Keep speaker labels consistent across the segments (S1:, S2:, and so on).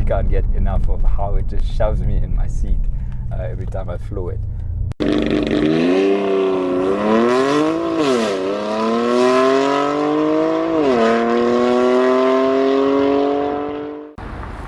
S1: can't get enough of how it just shoves me in my seat every time I floor it.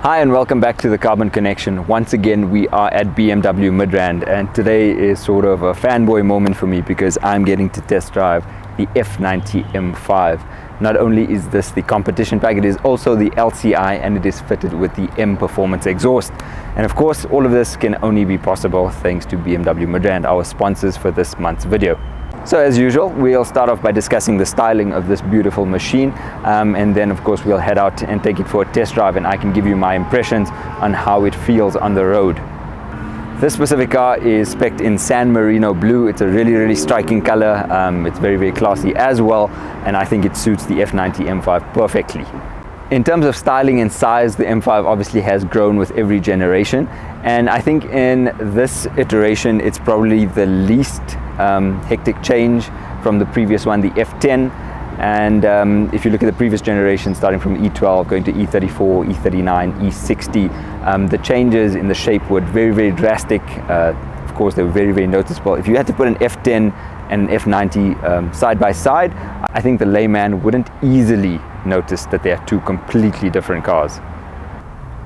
S1: Hi and welcome back to the Carbon Connection. Once again we are at BMW Midrand, and today is sort of a fanboy moment for me because I'm getting to test drive the F90 M5. Not only is this the competition pack, it is also the LCI, and it is fitted with the M Performance exhaust. And of course all of this can only be possible thanks to BMW Midrand, our sponsors for this month's video. So as usual, we'll start off by discussing the styling of this beautiful machine, and then of course we'll head out and take it for a test drive, and I can give you my impressions on how it feels on the road. This specific car is spec'd in San Marino blue. It's a really striking color. It's very classy as well, and I think it suits the F90 M5 perfectly. In terms of styling and size, the M5 obviously has grown with every generation, and I think in this iteration it's probably the least hectic change from the previous one, the F10. And if you look at the previous generation, starting from E12 going to E34, E39, E60, the changes in the shape were very drastic. Of course they were very noticeable. If you had to put an F10 and an F90 side by side, I think the layman wouldn't easily notice that they are two completely different cars.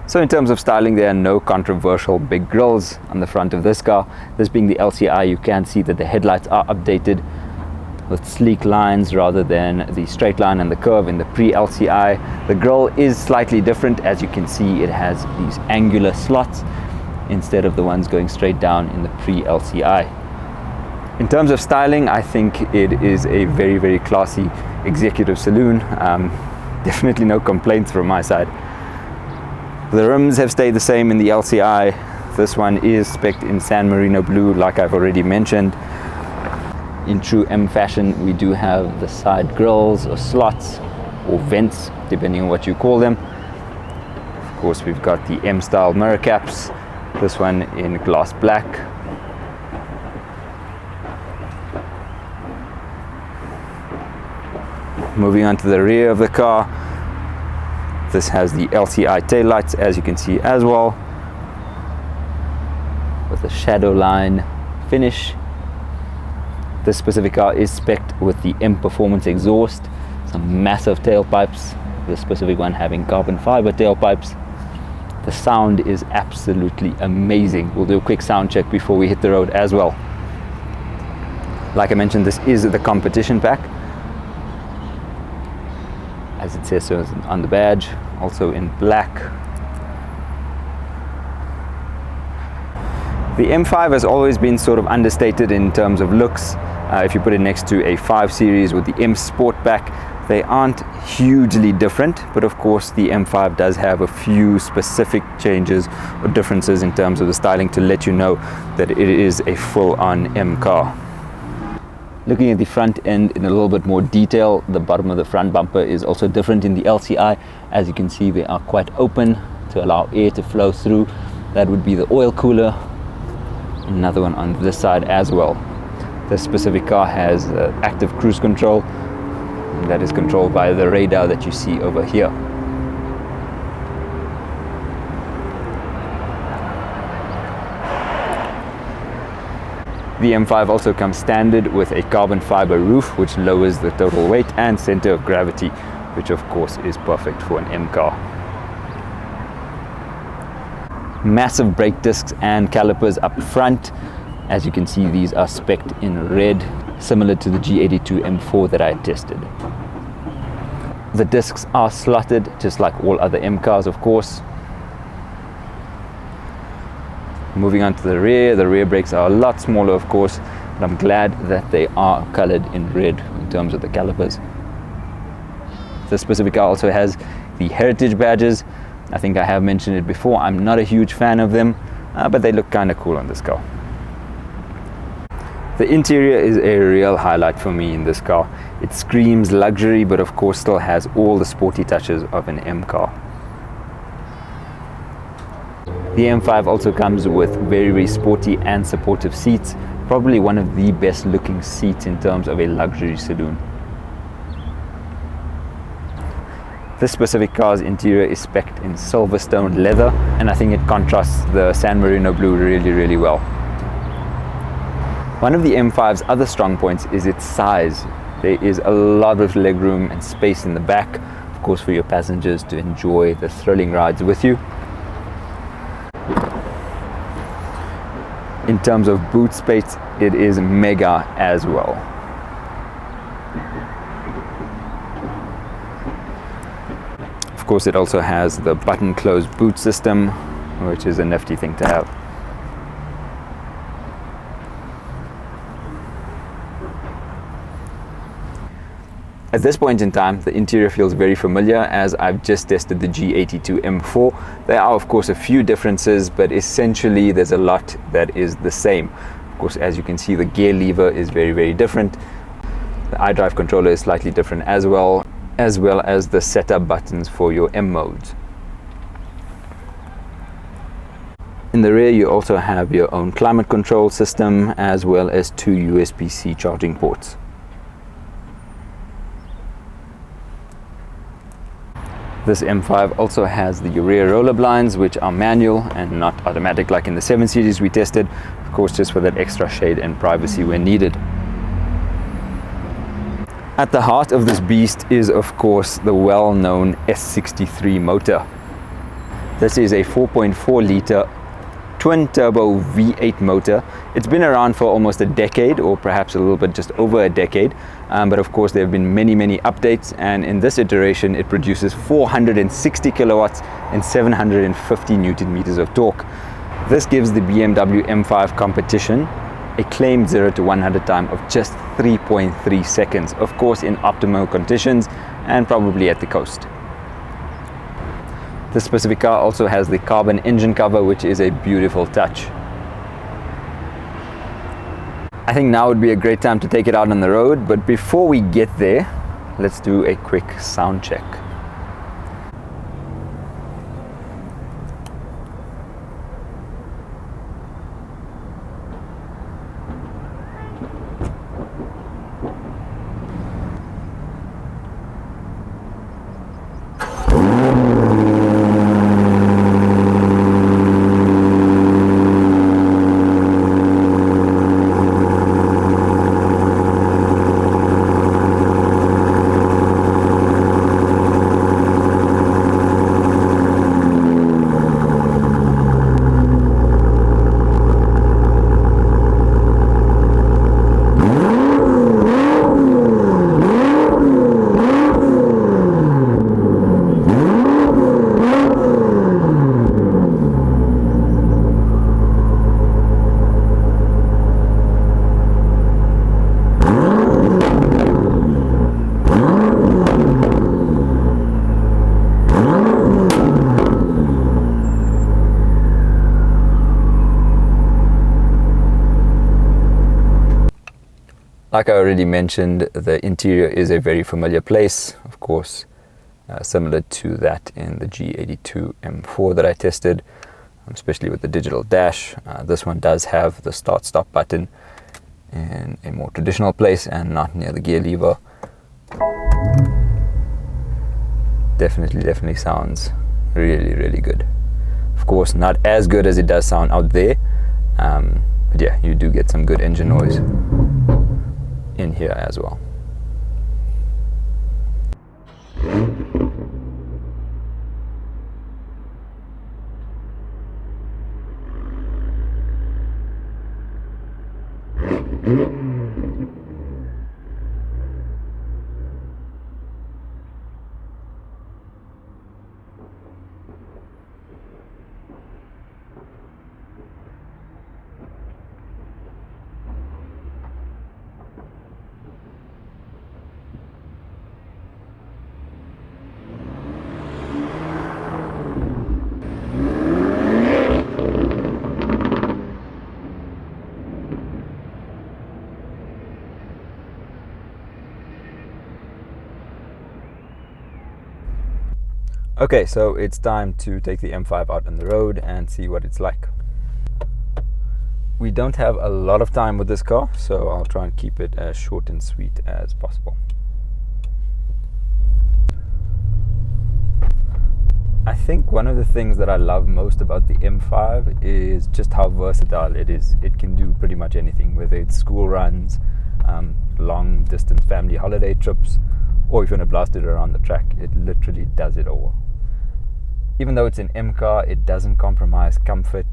S1: So in terms of styling, there are no controversial big grills on the front of this car. This being the LCI, you can see that the headlights are updated with sleek lines rather than the straight line and the curve in the pre-LCI. The grille is slightly different. As you can see, it has these angular slots instead of the ones going straight down in the pre-LCI. In terms of styling, I think it is a very classy executive saloon. Definitely no complaints from my side. The rims have stayed the same in the LCI. This one is spec'd in San Marino blue, like I've already mentioned. In true M fashion, we do have the side grills or slots or vents, depending on what you call them. Of course, we've got the M style mirror caps, this one in glass black. Moving on to the rear of the car, this has the LCI taillights, as you can see as well, with a shadow line finish. This specific car is spec'd with the M Performance exhaust, some massive tailpipes, this specific one having carbon fiber tailpipes. The sound is absolutely amazing. We'll do a quick sound check before we hit the road as well. Like I mentioned, this is the competition pack, as it says so on the badge, also in black. The M5 has always been sort of understated in terms of looks. If you put it next to a 5 Series with the M Sportback, they aren't hugely different, but of course the M5 does have a few specific changes or differences in terms of the styling to let you know that it is a full-on M car. Looking at the front end in a little bit more detail, the bottom of the front bumper is also different in the LCI. As you can see, they are quite open to allow air to flow through. That would be the oil cooler. Another one on this side as well. This specific car has active cruise control, and that is controlled by the radar that you see over here. The M5 also comes standard with a carbon fiber roof, which lowers the total weight and center of gravity, which of course is perfect for an M car. Massive brake discs and calipers up front. As you can see, these are spec'd in red, similar to the G82 M4 that I had tested. The discs are slotted, just like all other M cars, of course. Moving on to the rear brakes are a lot smaller, of course, but I'm glad that they are colored in red in terms of the calipers. This specific car also has the heritage badges. I think I have mentioned it before, I'm not a huge fan of them, but they look kind of cool on this car. The interior is a real highlight for me in this car. It screams luxury, but of course still has all the sporty touches of an M car. The M5 also comes with very sporty and supportive seats, probably one of the best looking seats in terms of a luxury saloon. This specific car's interior is spec'd in Silverstone leather, and I think it contrasts the San Marino blue really well. One of the M5's other strong points is its size. There is a lot of legroom and space in the back, of course, for your passengers to enjoy the thrilling rides with you. In terms of boot space, it is mega as well. Of course, it also has the button closed boot system, which is a nifty thing to have. At this point in time, the interior feels very familiar, as I've just tested the G82 M4. There are of course a few differences, but essentially there's a lot that is the same. Of course, as you can see, the gear lever is very different. The iDrive controller is slightly different as well as the setup buttons for your M modes. In the rear, you also have your own climate control system, as well as 2 USB-C charging ports. This M5 also has the rear roller blinds, which are manual and not automatic like in the 7 Series we tested, of course just for that extra shade and privacy when needed. At the heart of this beast is of course the well-known S63 motor. This is a 4.4 litre twin-turbo V8 motor. It's been around for almost a decade, or perhaps a little bit just over a decade, but of course there have been many updates, and in this iteration it produces 460 kilowatts and 750 newton meters of torque. This gives the BMW M5 competition a claimed 0 to 100 time of just 3.3 seconds, of course in optimal conditions and probably at the coast. This specific car also has the carbon engine cover, which is a beautiful touch. I think now would be a great time to take it out on the road, but before we get there, let's do a quick sound check. Like I already mentioned, the interior is a very familiar place, of course, similar to that in the G82 M4 that I tested, especially with the digital dash. This one does have the start-stop button in a more traditional place and not near the gear lever. Definitely sounds really good. Of course, not as good as it does sound out there, but yeah, you do get some good engine noise in here as well. Okay, so it's time to take the M5 out on the road and see what it's like. We don't have a lot of time with this car, so I'll try and keep it as short and sweet as possible. think one of the things that I love most about the M5 is just how versatile it is. It can do pretty much anything, whether it's school runs, long distance family holiday trips, or if you want to blast it around the track. It literally does it all. Even though it's an M car, it doesn't compromise comfort.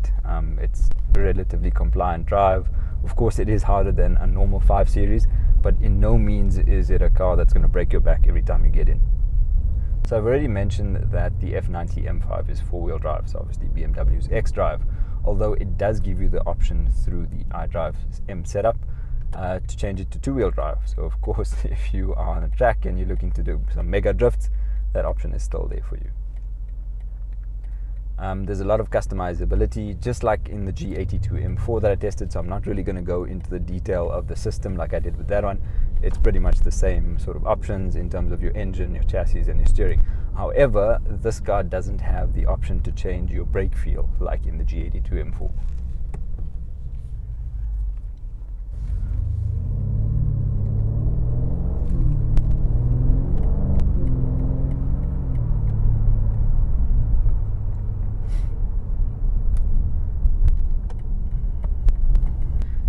S1: It's a relatively compliant drive. Of course, it is harder than a normal 5 Series, but in no means is it a car that's going to break your back every time you get in. So I've already mentioned that the F90 M5 is 4-wheel drive, so obviously BMW's X-Drive, although it does give you the option through the iDrive M setup to change it to 2-wheel drive. So of course, if you are on a track and you're looking to do some mega drifts, that option is still there for you. There's a lot of customizability, just like in the G82 M4 that I tested, so I'm not really going to go into the detail of the system like I did with that one. It's pretty much the same sort of options in terms of your engine, your chassis and your steering. However, this car doesn't have the option to change your brake feel like in the G82 M4.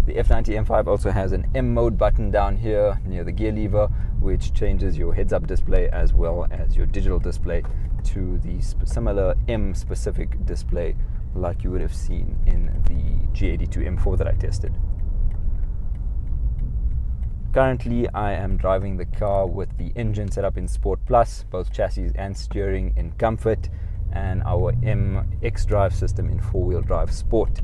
S1: The F90 M5 also has an M mode button down here near the gear lever, which changes your heads-up display as well as your digital display to the similar M specific display like you would have seen in the G82 M4 that I tested. Currently I am driving the car with the engine set up in Sport Plus, both chassis and steering in Comfort, and our M X-Drive system in 4-wheel drive Sport.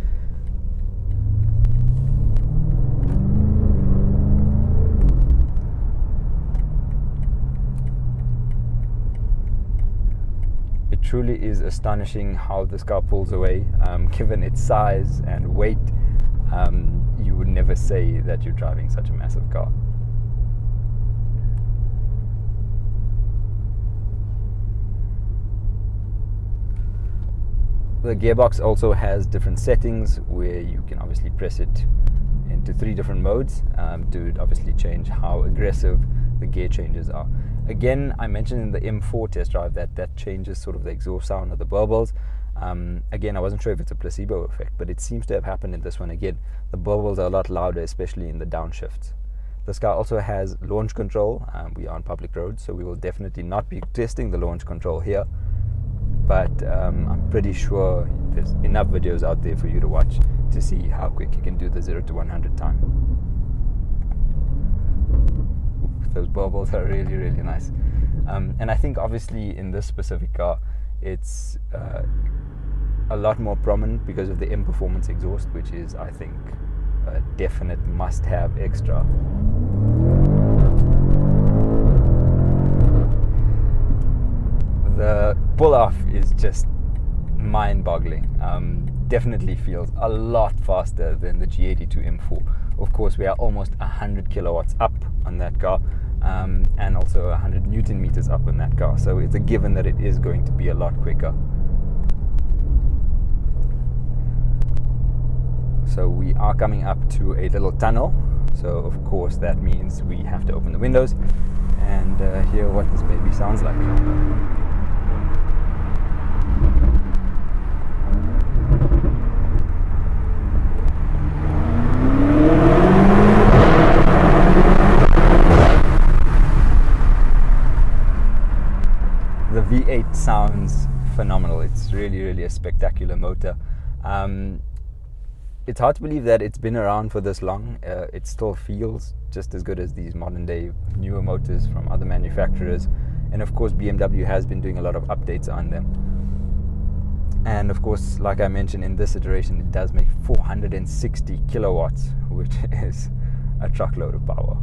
S1: It truly is astonishing how this car pulls away. Given its size and weight, you would never say that you're driving such a massive car. The gearbox also has different settings where you can obviously press it into 3 different modes to obviously change how aggressive the gear changes are. Again, I mentioned in the M4 test drive that changes sort of the exhaust sound of the bubbles. Again, I wasn't sure if it's a placebo effect, but it seems to have happened in this one again. The bubbles are a lot louder, especially in the downshifts. This car also has launch control. We are on public roads, so we will definitely not be testing the launch control here. But I'm pretty sure there's enough videos out there for you to watch to see how quick you can do the 0 to 100 time. Those bubbles are really, really nice. And I think obviously in this specific car, it's a lot more prominent because of the M Performance exhaust, which is, I think, a definite must-have extra. The pull-off is just mind-boggling. Definitely feels a lot faster than the G82 M4. Of course, we are almost 100 kilowatts up on that car, and also 100 Newton meters up on that car. So it's a given that it is going to be a lot quicker. So we are coming up to a little tunnel. So of course that means we have to open the windows and hear what this baby sounds like. The V8 sounds phenomenal. It's really, really a spectacular motor. It's hard to believe that it's been around for this long. It still feels just as good as these modern day newer motors from other manufacturers. And of course BMW has been doing a lot of updates on them. And of course, like I mentioned, in this iteration it does make 460 kilowatts, which is a truckload of power.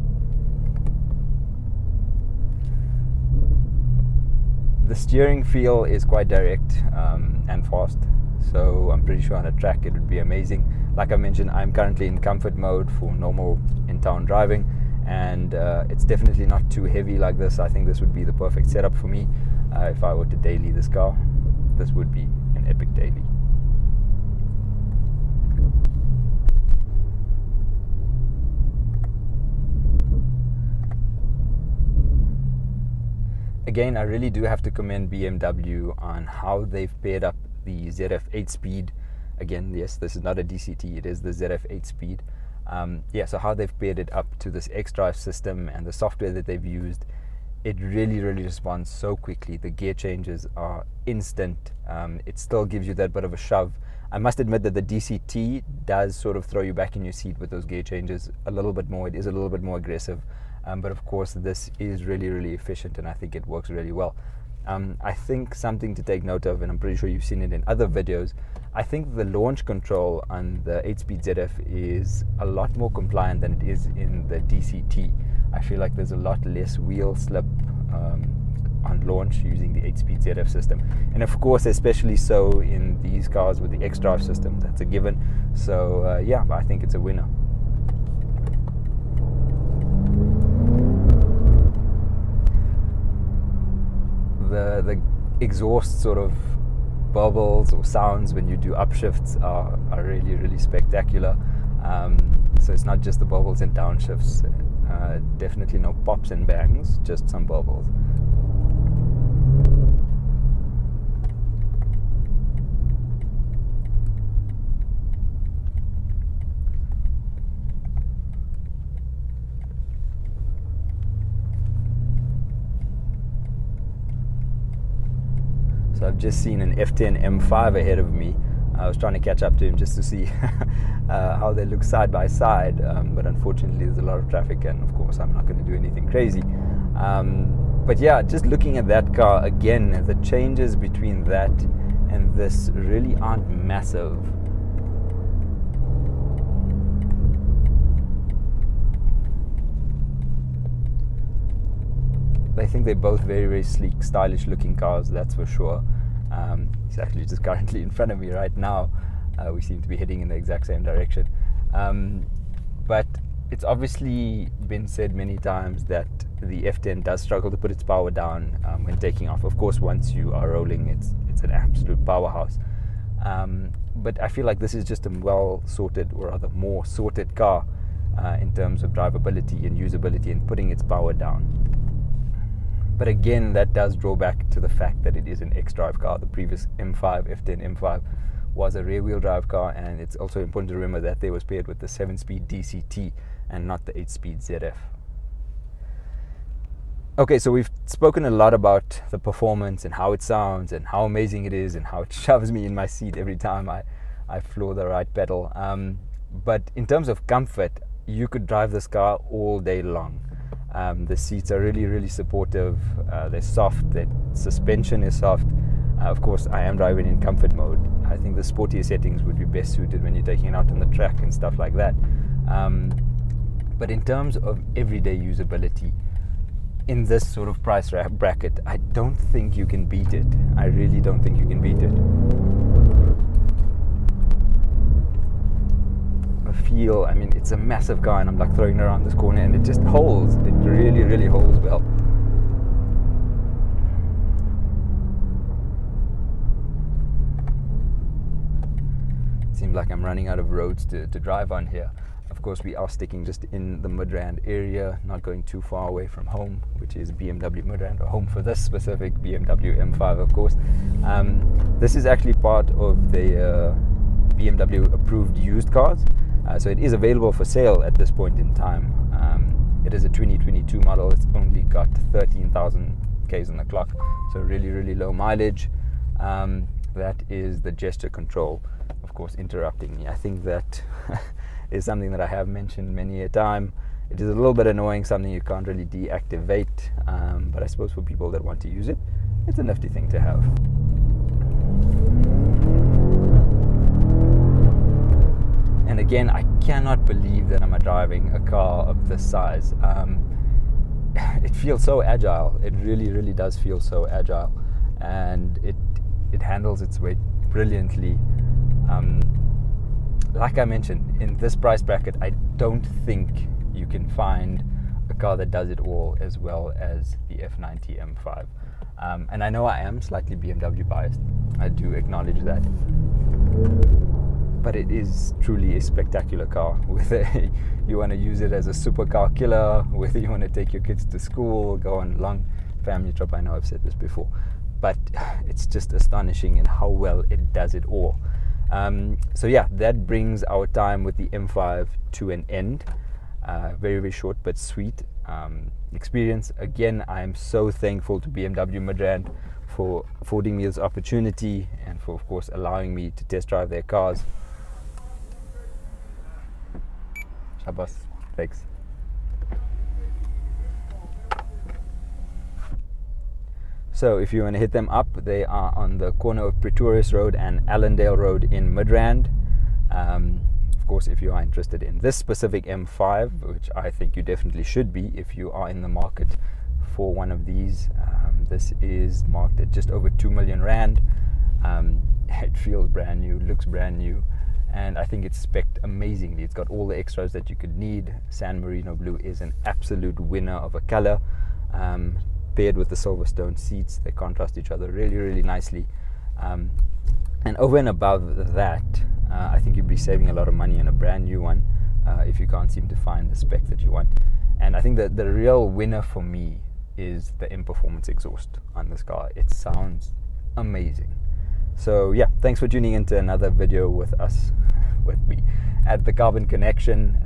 S1: The steering feel is quite direct and fast, so I'm pretty sure on a track it would be amazing. Like I mentioned, I'm currently in comfort mode for normal in-town driving, and it's definitely not too heavy like this. I think this would be the perfect setup for me. If I were to daily this car, this would be an epic daily. Again, I really do have to commend BMW on how they've paired up the ZF 8-speed. Again, yes, this is not a DCT, it is the ZF 8-speed. Yeah, so how they've paired it up to this X-Drive system and the software that they've used, it really responds so quickly. The gear changes are instant. It still gives you that bit of a shove. I must admit that the DCT does sort of throw you back in your seat with those gear changes a little bit more. It is a little bit more aggressive. But of course, this is really efficient, and I think it works really well. I think something to take note of, and I'm pretty sure you've seen it in other videos, I think the launch control on the 8-speed ZF is a lot more compliant than it is in the DCT. I feel like there's a lot less wheel slip on launch using the 8-speed ZF system. And of course, especially so in these cars with the X-Drive system, that's a given. So yeah, I think it's a winner. The exhaust sort of bubbles or sounds when you do upshifts are really spectacular. So it's not just the bubbles and downshifts. Definitely no pops and bangs, just some bubbles. So I've just seen an F10 M5 ahead of me. I was trying to catch up to him just to see how they look side by side, but unfortunately there's a lot of traffic, and of course I'm not going to do anything crazy. But yeah, just looking at that car again, the changes between that and this really aren't massive. I think they're both very sleek, stylish looking cars, that's for sure. He's actually just currently in front of me right now. We seem to be heading in the exact same direction. But it's obviously been said many times that the F10 does struggle to put its power down when taking off. Of course, once you are rolling, it's an absolute powerhouse. But I feel like this is just a well sorted, or rather more sorted car in terms of drivability and usability and putting its power down. But again, that does draw back to the fact that it is an X-Drive car. The previous M5, F10 M5, was a rear-wheel drive car, and it's also important to remember that they was paired with the 7-speed DCT and not the 8-speed ZF. Okay, so we've spoken a lot about the performance and how it sounds and how amazing it is and how it shoves me in my seat every time I floor the right pedal. But in terms of comfort, you could drive this car all day long. The seats are really supportive. They're soft. The suspension is soft. Of course, I am driving in comfort mode. I think the sportier settings would be best suited when you're taking it out on the track and stuff like that. But in terms of everyday usability, in this sort of price bracket, I don't think you can beat it. I really don't think you can beat it. I mean, it's a massive car, and I'm like throwing it around this corner, and it just holds. It really holds well. Seems like I'm running out of roads to drive on here. Of course, we are sticking just in the Midrand area, not going too far away from home, which is BMW Midrand, or home for this specific BMW M5, of course. This is actually part of the BMW approved used cars. So it is available for sale at this point in time. It is a 2022 model. It's only got 13,000 Ks on the clock, so really low mileage. That is the gesture control, of course, interrupting me. I think that is something that I have mentioned many a time. It is a little bit annoying, something you can't really deactivate, but I suppose for people that want to use it, it's a nifty thing to have. And again, I cannot believe that I'm driving a car of this size. It feels so agile. It really does feel so agile, and it handles its weight brilliantly. Like I mentioned, in this price bracket, I don't think you can find a car that does it all as well as the F90 M5. And I know I am slightly BMW biased. I do acknowledge that. But it is truly a spectacular car. Whether you want to use it as a supercar killer, whether you want to take your kids to school, go on long family trip. I know I've said this before, but it's just astonishing in how well it does it all. So yeah, that brings our time with the M5 to an end. Very, very short but sweet experience. Again, I am so thankful to BMW Midrand for affording me this opportunity and for, of course, allowing me to test drive their cars. Shabas, thanks. So if you want to hit them up, they are on the corner of Pretorius Road and Allandale Road in Midrand. Of course, if you are interested in this specific M5, which I think you definitely should be if you are in the market for one of these, this is marked at just over 2 million rand. It feels brand new, looks brand new, and I think it's spec'd amazingly. It's got all the extras that you could need. San Marino blue is an absolute winner of a color. Paired with the Silverstone seats, they contrast each other really, really nicely. And over and above that, I think you'd be saving a lot of money on a brand new one if you can't seem to find the spec that you want. And I think that the real winner for me is the M-Performance exhaust on this car. It sounds amazing. So yeah, thanks for tuning into another video with us, with me at the Carbon Connection,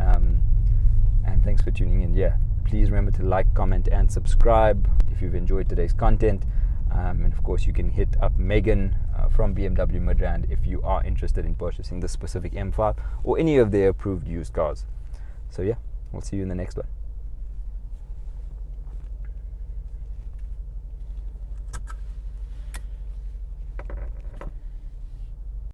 S1: and thanks for tuning in. Yeah, please remember to like, comment and subscribe if you've enjoyed today's content. And of course, you can hit up Megan from BMW Midrand if you are interested in purchasing this specific M5 or any of their approved used cars. So yeah, we'll see you in the next one.